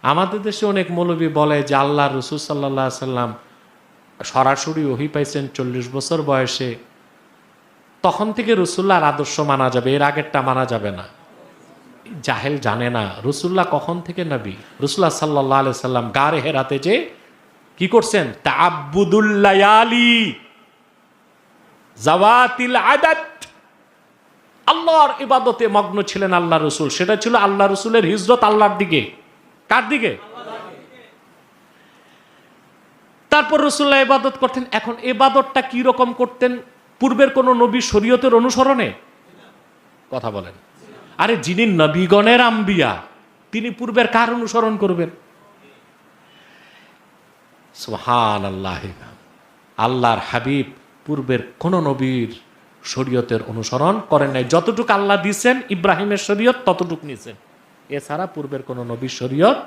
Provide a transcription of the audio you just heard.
আমাদের দেশে অনেক মৌলবী বলে যে আল্লাহ রসুল সাল্লাল্লাহু আলাইহি সাল্লাম সরাসরি ওহী পাইছেন 40 বছর বয়সে, তখন থেকে রসুল্লাহর আদর্শ মানা যাবে, এর আগেরটা মানা যাবে না। জাহেল জানে না রসুল্লাহ কখন থেকে নবী। রসুল্লাহ সাল্লাল্লাহু আলাইহি সাল্লাম গারে হেরাতে যে কি করছেন, তাআব্বুদুল লায়ালি জাওয়াতিল আদাদ, আল্লাহর ইবাদতে মগ্ন ছিলেন আল্লাহ রসুল। সেটা ছিল আল্লাহ রসুলের হিজরত আল্লাহর দিকে। কার দিকে? তারপর রসুল্লাহ ইবাদত করতেন। এখন ইবাদতটা কি রকম করতেন? পূর্বের কোন নবী শরীয়তের অনুসরণে? কথা বলেন। আরে যিনি নবীগণের আম্বিয়া, তিনি পূর্বের কার অনুসরণ করবেন? সুবহানাল্লাহ। আল্লাহর হাবিব পূর্বের কোন নবীর শরীয়তের অনুসরণ করেন নাই। যতটুকু আল্লাহ দিয়েছেন ইব্রাহিমের শরীয়ত ততটুকু নিয়েছেন, এছাড়া পূর্বের কোন নবীর শরীয়ত